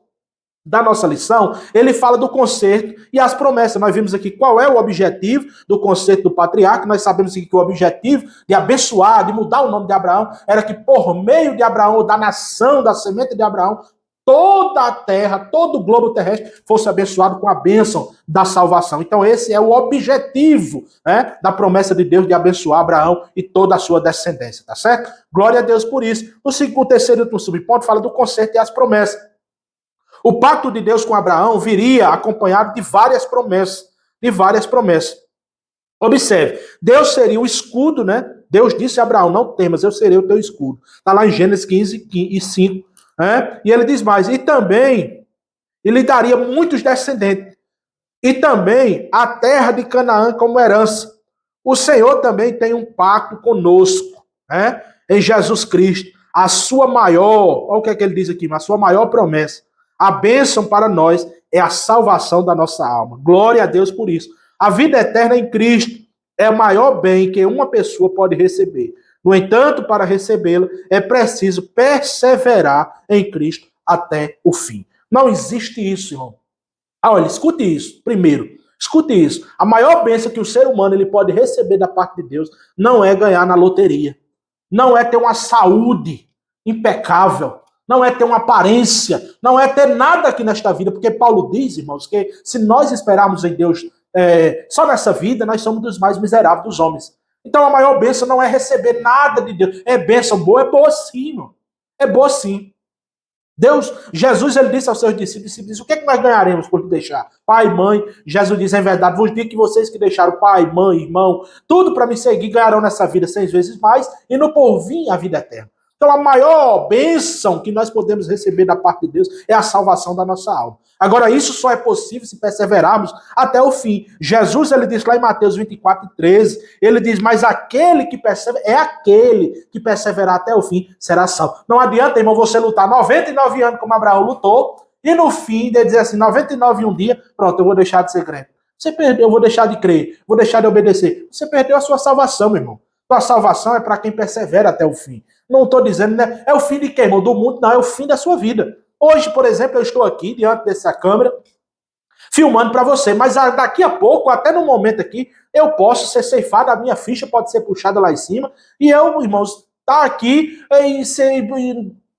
da nossa lição, ele fala do conserto e as promessas. Nós vimos aqui qual é o objetivo do conserto do patriarca. Nós sabemos aqui que o objetivo de abençoar, de mudar o nome de Abraão, era que por meio de Abraão, ou da nação, da semente de Abraão, toda a terra, todo o globo terrestre fosse abençoado com a bênção da salvação. Então esse é o objetivo, né, da promessa de Deus de abençoar Abraão e toda a sua descendência, tá certo? Glória a Deus por isso. O terceiro e último subponto fala do conserto e as promessas. O pacto de Deus com Abraão viria acompanhado de várias promessas, Observe, Deus seria o escudo, né? Deus disse a Abraão, não temas, eu serei o teu escudo. Está lá em Gênesis 15 e 5. Né? E ele diz mais, e também ele daria muitos descendentes, e também a terra de Canaã como herança. O Senhor também tem um pacto conosco, né? Em Jesus Cristo, a sua maior, olha o que é que ele diz aqui, a sua maior promessa, a bênção para nós é a salvação da nossa alma. Glória a Deus por isso. A vida eterna em Cristo é o maior bem que uma pessoa pode receber. No entanto, para recebê-la, é preciso perseverar em Cristo até o fim. Não existe isso, irmão. Olha, escute isso. Primeiro, escute isso. A maior bênção que o ser humano ele pode receber da parte de Deus não é ganhar na loteria. Não é ter uma saúde impecável. Não é ter uma aparência. Não é ter nada aqui nesta vida. Porque Paulo diz, irmãos, que se nós esperarmos em Deus só nessa vida, nós somos dos mais miseráveis dos homens. Então a maior bênção não é receber nada de Deus. É bênção boa? É boa sim, irmão. É boa sim. Jesus, ele disse aos seus discípulos, o que é que nós ganharemos por te deixar? Pai, mãe, Jesus diz, em verdade, vos digo que vocês que deixaram pai, mãe, irmão, tudo para me seguir, ganharão nessa vida 6 vezes mais, e no porvir a vida eterna. Então a maior bênção que nós podemos receber da parte de Deus é a salvação da nossa alma. Agora isso só é possível se perseverarmos até o fim. Jesus, ele diz lá em Mateus 24:13, ele diz, mas aquele que perseverar até o fim será salvo. Não adianta, irmão, você lutar 99 anos como Abraão lutou, e no fim ele dizer assim, 99 e um dia, pronto, eu vou deixar de ser crente. Você perdeu, eu vou deixar de crer, vou deixar de obedecer. Você perdeu a sua salvação, meu irmão. Sua salvação é para quem persevera até o fim. Não estou dizendo, né? É o fim de quem, irmão? Do mundo, não, é o fim da sua vida. Hoje, por exemplo, eu estou aqui diante dessa câmera, filmando para você, mas daqui a pouco, até no momento aqui, eu posso ser ceifado, a minha ficha pode ser puxada lá em cima, e eu, irmãos, tá aqui e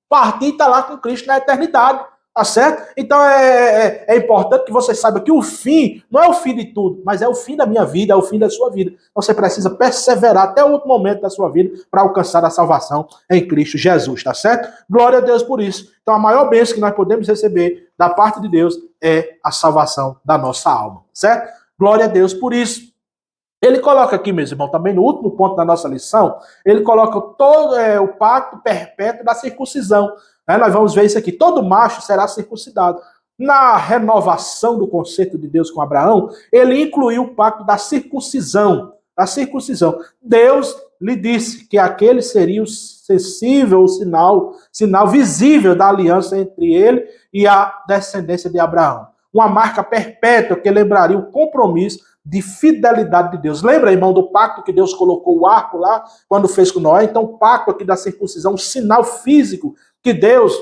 partir e estar lá com Cristo na eternidade. Tá certo? Então é importante que você saiba que o fim não é o fim de tudo, mas é o fim da minha vida, é o fim da sua vida. Então você precisa perseverar até o último momento da sua vida para alcançar a salvação em Cristo Jesus, tá certo? Glória a Deus por isso. Então a maior bênção que nós podemos receber da parte de Deus é a salvação da nossa alma, certo? Glória a Deus por isso. Ele coloca aqui, meus irmãos, também no último ponto da nossa lição, ele coloca todo o pacto perpétuo da circuncisão. Nós vamos ver isso aqui. Todo macho será circuncidado. Na renovação do conceito de Deus com Abraão, ele incluiu o pacto da circuncisão. Deus lhe disse que aquele seria o sensível, o sinal visível da aliança entre ele e a descendência de Abraão. Uma marca perpétua que lembraria o compromisso de fidelidade de Deus. Lembra, irmão, do pacto que Deus colocou o arco lá, quando fez com Noé? Então, o pacto aqui da circuncisão, um sinal físico que Deus,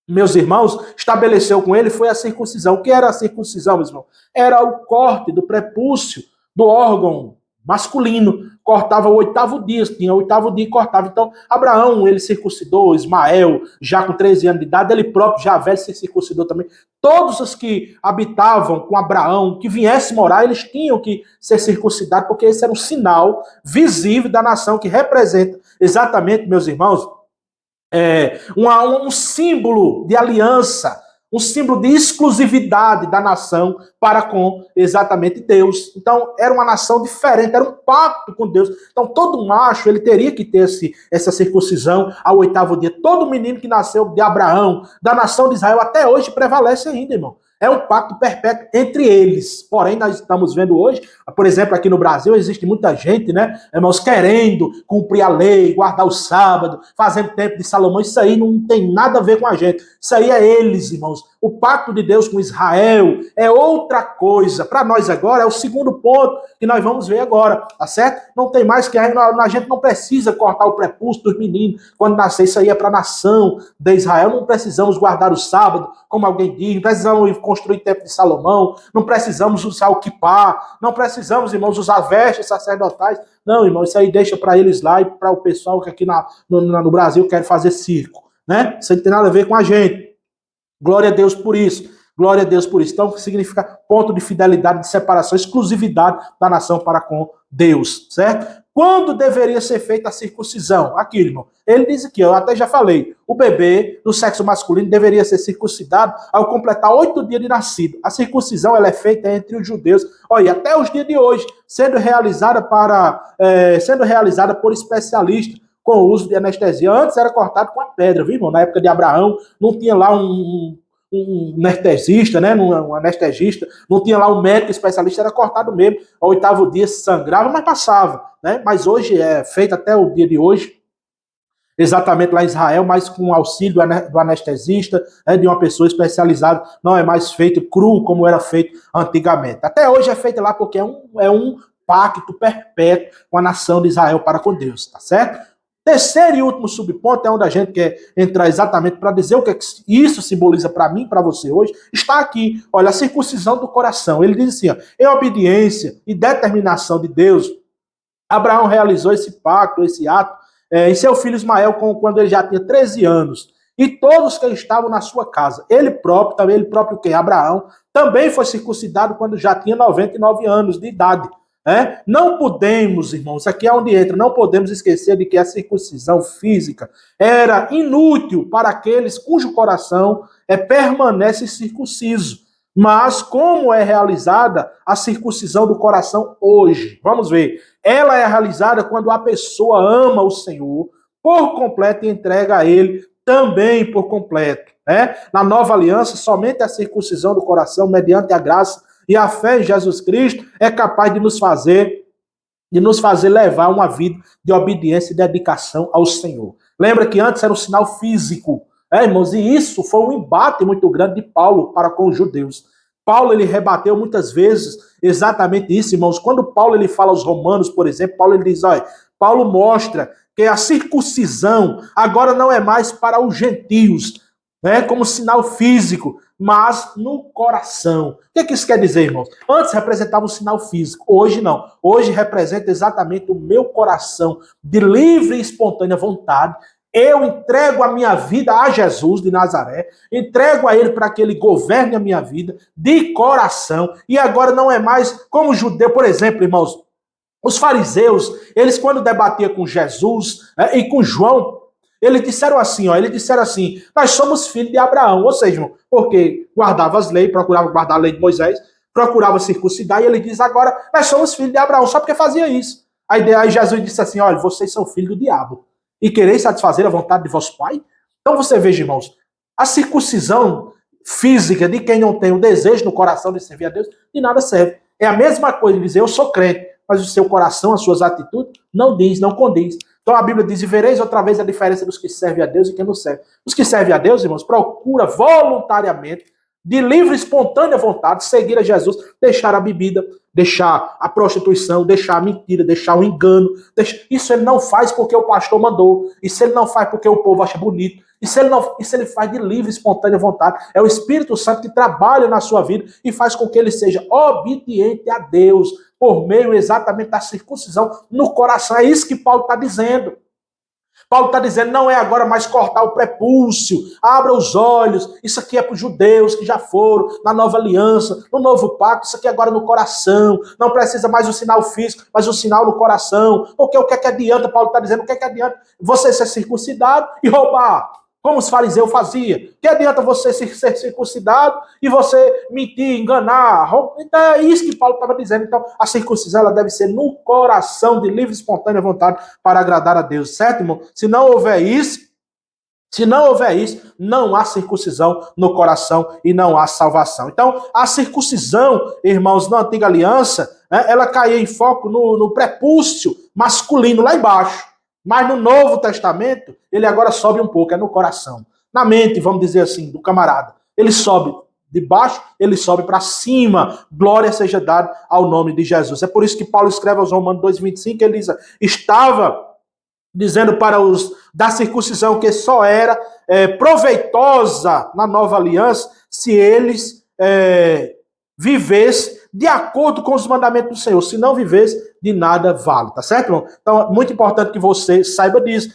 meus irmãos, estabeleceu com ele foi a circuncisão. O que era a circuncisão, meus irmãos? Era o corte do prepúcio do órgão masculino. Cortava o 8º dia, tinha o 8º dia e cortava. Então, Abraão, ele circuncidou, Ismael, já com 13 anos de idade, ele próprio, já velho, se circuncidou também. Todos os que habitavam com Abraão, que viessem morar, eles tinham que ser circuncidados, porque esse era um sinal visível da nação que representa exatamente, meus irmãos, um símbolo de aliança, um símbolo de exclusividade da nação para com exatamente Deus. Então, era uma nação diferente, era um pacto com Deus. Então, todo macho, ele teria que ter essa circuncisão ao 8º dia. Todo menino que nasceu de Abraão, da nação de Israel, até hoje prevalece ainda, irmão. É um pacto perpétuo entre eles. Porém, nós estamos vendo hoje, por exemplo, aqui no Brasil, existe muita gente, né, irmãos, querendo cumprir a lei, guardar o sábado, fazendo tempo de Salomão. Isso aí não tem nada a ver com a gente. Isso aí é eles, irmãos, O pacto de Deus com Israel é outra coisa. Para nós agora é o segundo ponto que nós vamos ver agora, tá certo? Não tem mais que a gente não precisa cortar o prepúcio dos meninos quando nascer. Isso aí é para a nação de Israel. Não precisamos guardar o sábado, como alguém diz. Não precisamos construir o templo de Salomão. Não precisamos usar o quipá. Não precisamos, irmãos, usar vestes sacerdotais. Não, irmão, isso aí deixa para eles lá e para o pessoal que aqui no Brasil quer fazer circo, né? Isso aí não tem nada a ver com a gente. Glória a Deus por isso. Glória a Deus por isso. Então, significa ponto de fidelidade, de separação, exclusividade da nação para com Deus, certo? Quando deveria ser feita a circuncisão? Aqui, irmão. Ele diz aqui, eu até já falei, o bebê do sexo masculino deveria ser circuncidado ao completar 8 dias de nascido. A circuncisão ela é feita entre os judeus, olha, até os dias de hoje, sendo realizada por especialistas com o uso de anestesia. Antes era cortado com a pedra, viu, irmão? Na época de Abraão, não tinha lá um anestesista, né? Um anestesista, não tinha lá um médico especialista, era cortado mesmo. Ao 8º dia sangrava, mas passava, né? Mas hoje é feito até o dia de hoje, exatamente lá em Israel, mas com o auxílio do anestesista, de uma pessoa especializada, não é mais feito cru como era feito antigamente. Até hoje é feito lá porque é um pacto perpétuo com a nação de Israel para com Deus, tá certo? Terceiro e último subponto, é onde a gente quer entrar exatamente para dizer o que isso simboliza para mim, para você hoje, está aqui. Olha, a circuncisão do coração. Ele diz assim, ó, em obediência e determinação de Deus, Abraão realizou esse pacto, esse ato, em seu filho Ismael, quando ele já tinha 13 anos. E todos que estavam na sua casa. Ele próprio quem? Abraão, também foi circuncidado quando já tinha 99 anos de idade. Não podemos, irmãos, aqui é onde entra, não podemos esquecer de que a circuncisão física era inútil para aqueles cujo coração permanece circunciso. Mas como é realizada a circuncisão do coração hoje? Vamos ver. Ela é realizada quando a pessoa ama o Senhor por completo e entrega a Ele também por completo. Na nova aliança, somente a circuncisão do coração, mediante a graça e a fé em Jesus Cristo, é capaz de nos fazer levar uma vida de obediência e dedicação ao Senhor. Lembra que antes era um sinal físico, irmãos? E isso foi um embate muito grande de Paulo para com os judeus. Paulo, ele rebateu muitas vezes exatamente isso, irmãos. Quando Paulo ele fala aos romanos, por exemplo, Paulo ele diz, olha, Paulo mostra que a circuncisão agora não é mais para os gentios, como sinal físico, mas no coração. O que isso quer dizer, irmãos? Antes representava um sinal físico, hoje não. Hoje representa exatamente o meu coração de livre e espontânea vontade. Eu entrego a minha vida a Jesus de Nazaré, entrego a Ele para que Ele governe a minha vida de coração. E agora não é mais como judeu, por exemplo, irmãos, os fariseus, eles quando debatiam com Jesus e com João, eles disseram assim, nós somos filhos de Abraão, ou seja, irmão, porque guardava as leis, procurava guardar a lei de Moisés, procurava circuncidar, e ele diz agora, nós somos filhos de Abraão, só porque fazia isso. Aí Jesus disse assim, olha, vocês são filhos do diabo, e quereis satisfazer a vontade de vosso pai? Então você veja, irmãos, a circuncisão física de quem não tem o desejo no coração de servir a Deus, de nada serve. É a mesma coisa de dizer, eu sou crente, mas o seu coração, as suas atitudes, não condiz. Então a Bíblia diz, e vereis outra vez a diferença dos que servem a Deus e quem não serve. Os que servem a Deus, irmãos, procura voluntariamente, de livre e espontânea vontade, seguir a Jesus, deixar a bebida, deixar a prostituição, deixar a mentira, deixar o engano. Isso ele não faz porque o pastor mandou. Isso ele não faz porque o povo acha bonito. Isso ele faz de livre e espontânea vontade. É o Espírito Santo que trabalha na sua vida e faz com que ele seja obediente a Deus, por meio exatamente da circuncisão no coração. É isso que Paulo está dizendo. Paulo está dizendo, não é agora mais cortar o prepúcio, abra os olhos, isso aqui é para os judeus que já foram na nova aliança, no novo pacto, isso aqui é agora no coração, não precisa mais o sinal físico, mas o sinal no coração, porque o que é que adianta, Paulo está dizendo, o que é que adianta você ser circuncidado e roubar? Como os fariseus faziam. Que adianta você ser circuncidado e você mentir, enganar? Então é isso que Paulo estava dizendo. Então a circuncisão ela deve ser no coração, de livre e espontânea vontade, para agradar a Deus. Certo, irmão? Se não houver isso, não há circuncisão no coração e não há salvação. Então a circuncisão, irmãos, na antiga aliança, ela caía em foco no prepúcio masculino, lá embaixo. Mas no Novo Testamento, ele agora sobe um pouco, é no coração. Na mente, vamos dizer assim, do camarada. ele sobe de baixo, ele sobe para cima. Glória seja dada ao nome de Jesus. É por isso que Paulo escreve aos Romanos 2,25, ele diz, estava dizendo para os da circuncisão que só era proveitosa na nova aliança se eles vivessem de acordo com os mandamentos do Senhor. Se não vivesse, de nada vale, tá certo, irmão? Então, é muito importante que você saiba disso,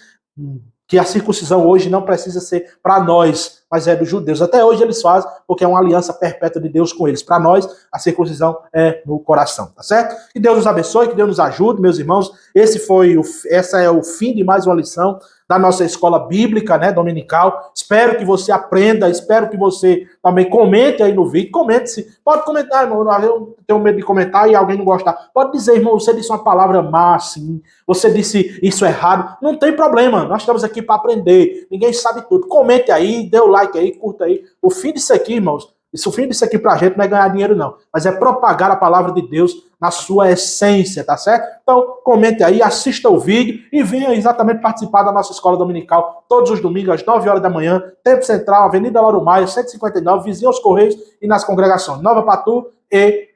que a circuncisão hoje não precisa ser para nós, mas é dos judeus. Até hoje eles fazem, porque é uma aliança perpétua de Deus com eles. Para nós, a circuncisão é no coração, tá certo? Que Deus nos abençoe, que Deus nos ajude, meus irmãos. Essa é o fim de mais uma lição da nossa escola bíblica, né, dominical. Espero que você aprenda, espero que você também comente aí no vídeo. Comente-se. Pode comentar, irmão. Eu tenho medo de comentar e alguém não gostar. Pode dizer, irmão, você disse uma palavra má, assim. Você disse isso errado. Não tem problema. Nós estamos aqui para aprender. Ninguém sabe tudo. Comente aí, dê o like aí, curta aí. O fim disso aqui, irmãos, o fim disso aqui pra gente não é ganhar dinheiro, não. Mas é propagar a palavra de Deus na sua essência, tá certo? Então, comente aí, assista o vídeo e venha exatamente participar da nossa escola dominical todos os domingos, às 9 horas da manhã, Tempo Central, Avenida Lauro Maia, 159, vizinho aos Correios e nas congregações Nova Patu e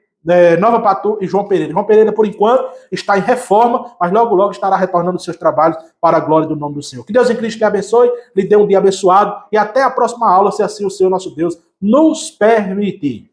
João Pereira. João Pereira, por enquanto, está em reforma, mas logo, logo estará retornando os seus trabalhos para a glória do nome do Senhor. Que Deus em Cristo lhe abençoe, lhe dê um dia abençoado e até a próxima aula, se assim o Senhor nosso Deus nos permitir.